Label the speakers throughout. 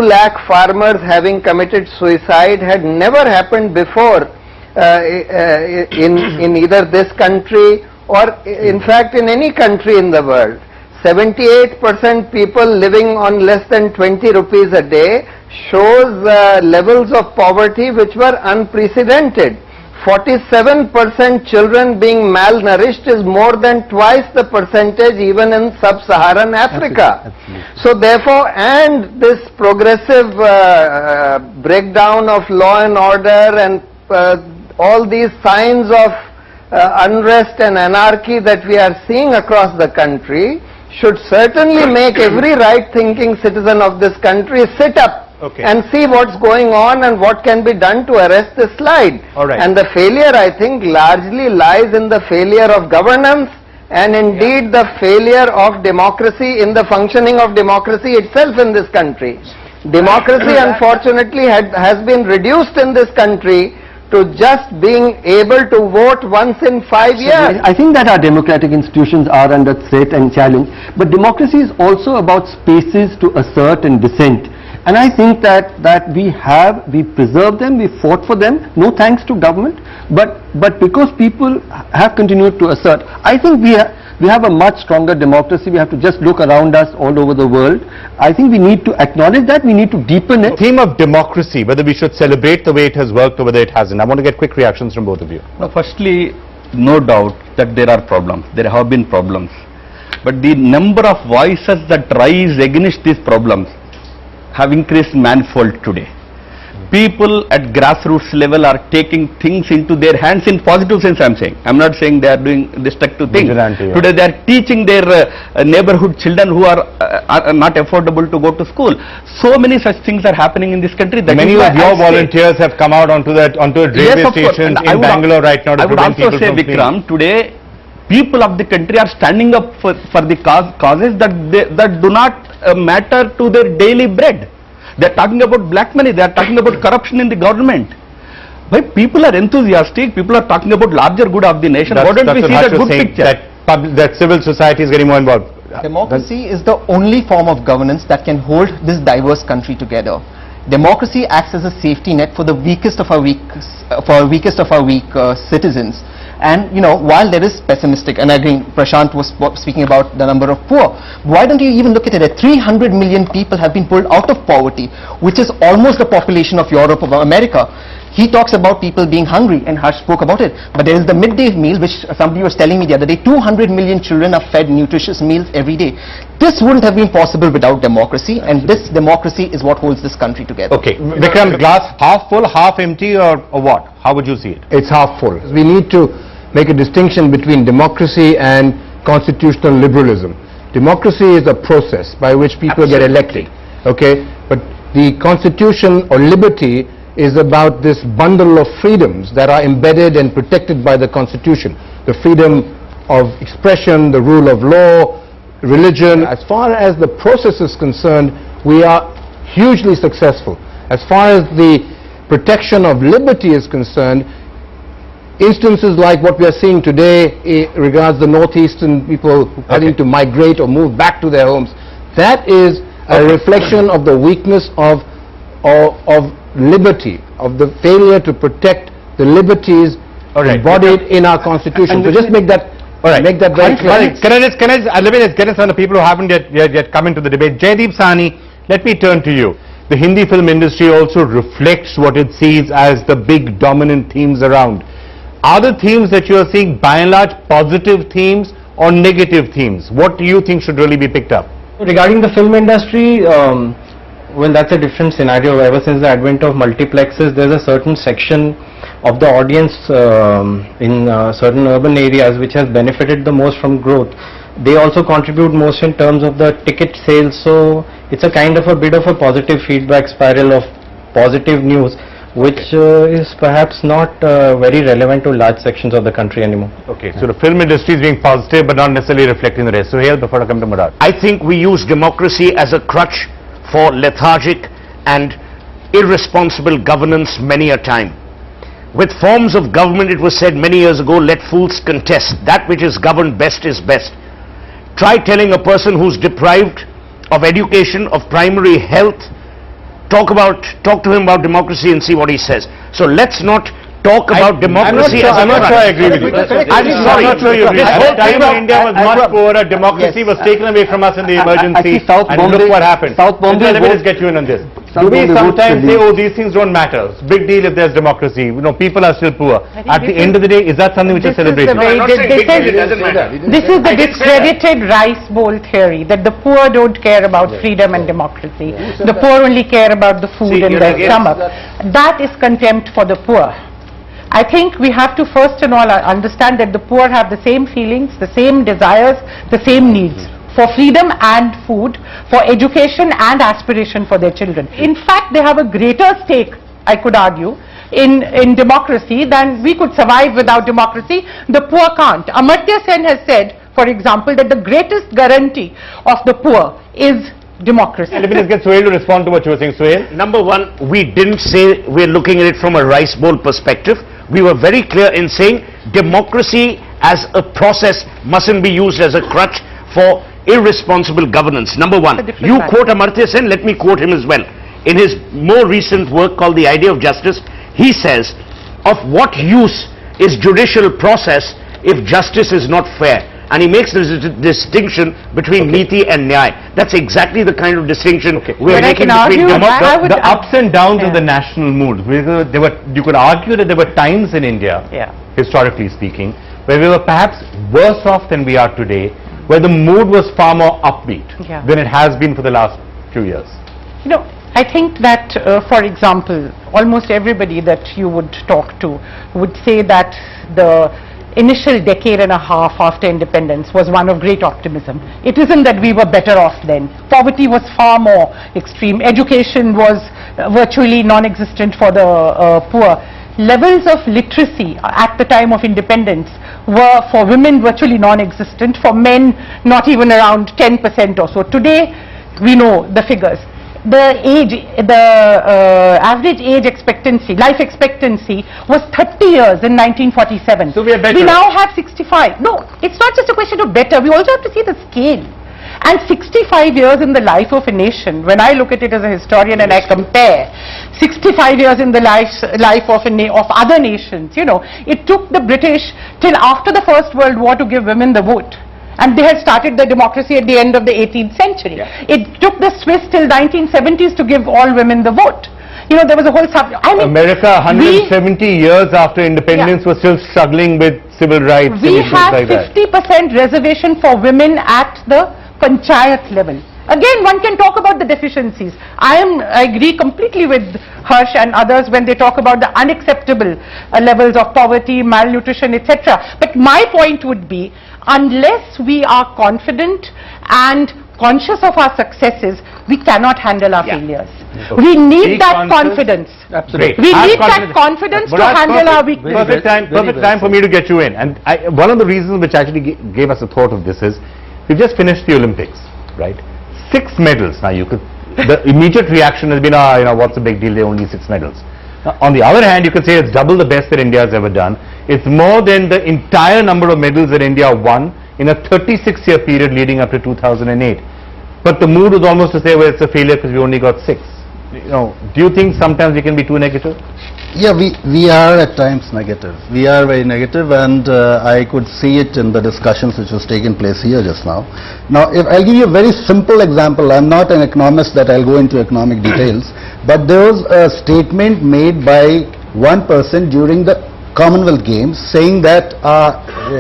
Speaker 1: lakh farmers having committed suicide had never happened before in either this country or in fact in any country in the world. 78% people living on less than 20 rupees a day shows levels of poverty which were unprecedented. 47% children being malnourished is more than twice the percentage even in sub-Saharan Africa. Absolutely. So therefore, and this progressive breakdown of law and order and all these signs of unrest and anarchy that we are seeing across the country should certainly make every right-thinking citizen of this country sit up and see what's going on and what can be done to arrest this slide. And the failure, I think, largely lies in the failure of governance and indeed the failure of democracy in the functioning of democracy itself in this country. Democracy, unfortunately, has been reduced in this country to just being able to vote once in 5 years.
Speaker 2: I think that our democratic institutions are under threat and challenge, but democracy is also about spaces to assert and dissent. And I think that we preserve them, we fought for them, no thanks to government, but because people have continued to assert, I think we have a much stronger democracy. We have to just look around us all over the world. I think we need to acknowledge that, we need to deepen it.
Speaker 3: The theme of democracy, whether we should celebrate the way it has worked or whether it hasn't. I want to get quick reactions from both of you.
Speaker 4: No, firstly, no doubt that there are problems. There have been problems. But the number of voices that rise against these problems have increased manifold today. People at grassroots level are taking things into their hands in positive sense, I am saying. I am not saying they are doing destructive things. Today they are teaching their neighborhood children who are not affordable to go to school. So many such things are happening in this country. That
Speaker 3: many of your volunteers have come out onto a railway station in Bangalore right now to prevent people from fleeing.
Speaker 4: Vikram, today people of the country are standing up for the causes that do not matter to their daily bread. They are talking about black money, they are talking about corruption in the government. But people are enthusiastic, people are talking about larger good of the nation. Why don't we see that good picture?
Speaker 3: That civil society is getting more involved.
Speaker 5: Democracy is the only form of governance that can hold this diverse country together. Democracy acts as a safety net for the weakest of our weak citizens. And while there is pessimistic, and again Prashant was speaking about the number of poor, why don't you even look at it? 300 million people have been pulled out of poverty, which is almost the population of Europe or America. He talks about people being hungry, and Harsh spoke about it. But there is the midday meal, which somebody was telling me the other day, 200 million children are fed nutritious meals every day. This wouldn't have been possible without democracy, and this democracy is what holds this country together.
Speaker 3: Okay, Vikram, glass half full, half empty, or what? How would you see it?
Speaker 6: It's half full. We need to make a distinction between democracy and constitutional liberalism. Democracy is a process by which people get elected, okay? But the constitution or liberty is about this bundle of freedoms that are embedded and protected by the constitution. The freedom of expression, the rule of law, religion. As far as the process is concerned, we are hugely successful. As far as the protection of liberty is concerned, instances like what we are seeing today regards the northeastern people having to migrate or move back to their homes, that is a reflection of the weakness of liberty, of the failure to protect the liberties embodied in our constitution. So just make that make that very clear.
Speaker 3: Let me just get in some of the people who haven't yet come into the debate. Jaideep Sahni, let me turn to you. The Hindi film industry also reflects what it sees as the big dominant themes around. Are the themes that you are seeing by and large positive themes or negative themes? What do you think should really be picked up?
Speaker 7: Regarding the film industry, well, that's a different scenario. Ever since the advent of multiplexes, there's a certain section of the audience in certain urban areas which has benefited the most from growth. They also contribute most in terms of the ticket sales, so it's a kind of a bit of a positive feedback spiral of positive news, which is perhaps not very relevant to large sections of the country anymore.
Speaker 3: Okay, so the film industry is being positive but not necessarily reflecting the rest. So here, before I come to Murad.
Speaker 8: I think we use democracy as a crutch for lethargic and irresponsible governance many a time. With forms of government, it was said many years ago, let fools contest. That which is governed best is best. Try telling a person who's deprived of education, of primary health, talk to him about democracy and see what he says. So let's not talk about democracy as a
Speaker 3: I'm not sure I
Speaker 8: crutch.
Speaker 3: agree with you.
Speaker 8: I'm sorry.
Speaker 3: I'm not sure you agree.
Speaker 8: This
Speaker 3: At
Speaker 8: whole
Speaker 3: the time
Speaker 8: thing
Speaker 3: India was much poorer, democracy was taken away from us in the emergency,
Speaker 2: South
Speaker 3: and
Speaker 2: Bombay-
Speaker 3: look what happened.
Speaker 2: South Bombay
Speaker 3: Let me
Speaker 2: votes-
Speaker 3: just get you in on this.
Speaker 2: South
Speaker 3: Do we
Speaker 2: Bombay votes
Speaker 3: sometimes
Speaker 2: for
Speaker 3: say,
Speaker 2: Leave.
Speaker 3: oh, these things don't matter? It's a big deal if there's democracy. You know, people are still poor.
Speaker 9: think
Speaker 3: At the
Speaker 9: this
Speaker 3: end of the day, is that something which is
Speaker 9: this is the
Speaker 3: celebrated?
Speaker 9: way
Speaker 8: I'm not
Speaker 9: that
Speaker 8: saying
Speaker 9: this
Speaker 8: big deal, it
Speaker 9: is-
Speaker 8: doesn't matter.
Speaker 9: This is the
Speaker 8: I didn't say that.
Speaker 9: discredited rice bowl theory that the poor don't care about freedom and democracy. The poor only care about the food
Speaker 8: See,
Speaker 9: in
Speaker 8: you're
Speaker 9: their
Speaker 8: against
Speaker 9: stomach. That is contempt for the poor. I think we have to first and all understand that the poor have the same feelings, the same desires, the same needs for freedom and food, for education and aspiration for their children. In fact, they have a greater stake, I could argue, in democracy than we could survive without democracy. The poor can't. Amartya Sen has said, for example, that the greatest guarantee of the poor is democracy.
Speaker 3: Let me just get Suhail to respond to what you were saying. Suhail?
Speaker 8: Number one, we didn't say we're looking at it from a rice bowl perspective. We were very clear in saying democracy as a process mustn't be used as a crutch for irresponsible governance. Number one,
Speaker 9: It's a different
Speaker 8: you
Speaker 9: matter.
Speaker 8: quote Amartya Sen, let me quote him as well. In his more recent work called The Idea of Justice, he says, of what use is judicial process if justice is not fair? And he makes this distinction between niti and nyay. That's exactly the kind of distinction we're
Speaker 9: But I
Speaker 8: making
Speaker 9: can
Speaker 8: between
Speaker 9: argue-
Speaker 8: democracy.
Speaker 9: I would-
Speaker 3: The ups and downs of
Speaker 9: Yeah.
Speaker 3: the national mood. You could argue that there were times in India,
Speaker 9: Yeah.
Speaker 3: historically speaking, where we were perhaps worse off than we are today, where the mood was far more upbeat
Speaker 9: Yeah.
Speaker 3: than it has been for the last few years.
Speaker 9: You know, I think that, for example, almost everybody that you would talk to would say that the initial decade and a half after independence was one of great optimism. It isn't that we were better off then. Poverty was far more extreme. Education was virtually non-existent for the poor. Levels of literacy at the time of independence were for women virtually non-existent, for men not even around 10% or so. Today, we know the figures. The average age expectancy, life expectancy was 30 years in 1947.
Speaker 3: So we are better.
Speaker 9: We now have 65. No, it's not just a question of better. We also have to see the scale. And 65 years in the life of a nation, when I look at it as a historian and I compare 65 years in the life of other nations, you know, it took the British till after the First World War to give women the vote. And they had started the democracy at the end of the 18th century. It took the Swiss till 1970s to give all women the vote. You know, there was a whole
Speaker 3: America, 170 years after independence, was still struggling with civil rights.
Speaker 9: We
Speaker 3: and issues
Speaker 9: have
Speaker 3: like that.
Speaker 9: 50% reservation for women at the panchayat level. Again, one can talk about the deficiencies. I agree completely with Harsh and others when they talk about the unacceptable levels of poverty, malnutrition, etc. But my point would be, unless we are confident and conscious of our successes, we cannot handle our failures. We need that confidence.
Speaker 3: Absolutely.
Speaker 9: We
Speaker 3: Have
Speaker 9: need that confidence to
Speaker 3: But that's
Speaker 9: handle our
Speaker 3: perfect-
Speaker 9: weaknesses.
Speaker 3: Perfect time for me to get you in. And one of the reasons which actually gave us a thought of this is, we've just finished the Olympics, right? 6 medals. Now the immediate reaction has been, you know, what's the big deal, there are only 6 medals. Now, on the other hand, you could say it's double the best that India has ever done. It's more than the entire number of medals that India won in a 36-year period leading up to 2008. But the mood was almost to say, well, it's a failure because we only got 6. You know, do you think sometimes we can be too negative?
Speaker 10: Yeah, we are at times negative. We are very negative, and I could see it in the discussions which was taking place here just now. Now, if I'll give you a very simple example. I'm not an economist that I'll go into economic details, but there was a statement made by one person during the Commonwealth Games saying that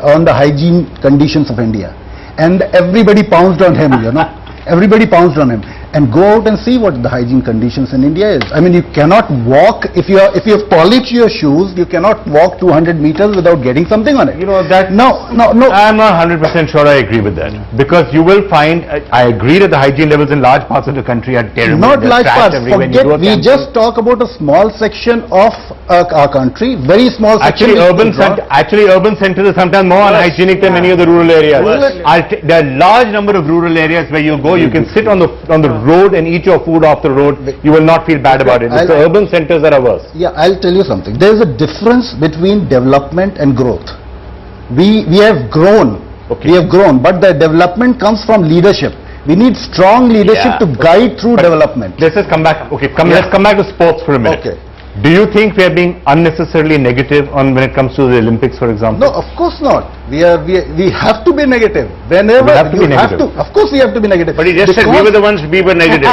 Speaker 10: on the hygiene conditions of India, and everybody pounced on him, you know. Everybody pounced on him. And go out and see what the hygiene conditions in India is. I mean, you cannot walk, if you have polished your shoes, you cannot walk 200 meters without getting something on it.
Speaker 3: You know, that...
Speaker 10: No.
Speaker 3: I'm not 100% sure I agree with that. Because you will find, I agree that the hygiene levels in large parts of the country are terrible.
Speaker 10: Not
Speaker 3: There's
Speaker 10: large
Speaker 3: trash
Speaker 10: parts.
Speaker 3: everywhere.
Speaker 10: Forget,
Speaker 3: You do a
Speaker 10: we
Speaker 3: campaign.
Speaker 10: just talk about a small section of our country, very small section.
Speaker 3: Actually, urban centers are sometimes more unhygienic than many of the rural areas. There are large number of rural areas where you go, you can sit on the road and eat your food off the road. You will not feel bad about it. It's the urban centers that are worse.
Speaker 10: Yeah, I'll tell you something. There is a difference between development and growth. We have grown.
Speaker 3: Okay.
Speaker 10: We have grown, but the development comes from leadership. We need strong leadership to guide through development.
Speaker 3: Let's just come back. Okay, let's come back to sports for a minute.
Speaker 10: Okay.
Speaker 3: Do you think we are being unnecessarily negative on when it comes to the Olympics, for example?
Speaker 10: No, of course not. We have to be negative. Whenever
Speaker 3: We have to be
Speaker 10: you
Speaker 3: negative.
Speaker 10: of course we have to be negative.
Speaker 8: But he just said we were the ones we were negative.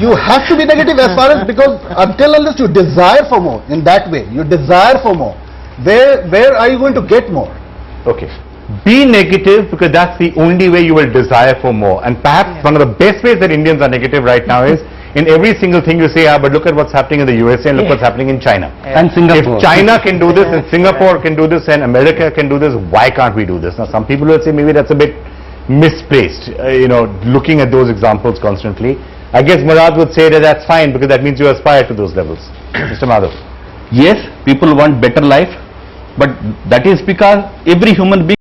Speaker 10: You have to be negative as far as, because until unless you desire for more, in that way, you desire for more, where are you going to get more?
Speaker 3: Okay. Be negative, because that's the only way you will desire for more. And perhaps one of the best ways that Indians are negative right now is in every single thing you say, but look at what's happening in the USA and look what's happening in China.
Speaker 2: And Singapore.
Speaker 3: If China can do this and Singapore can do this and America can do this, why can't we do this? Now some people will say maybe that's a bit misplaced, looking at those examples constantly. I guess Murad would say that that's fine because that means you aspire to those levels. Mr. Madhav.
Speaker 4: Yes, people want better life, but that is because every human being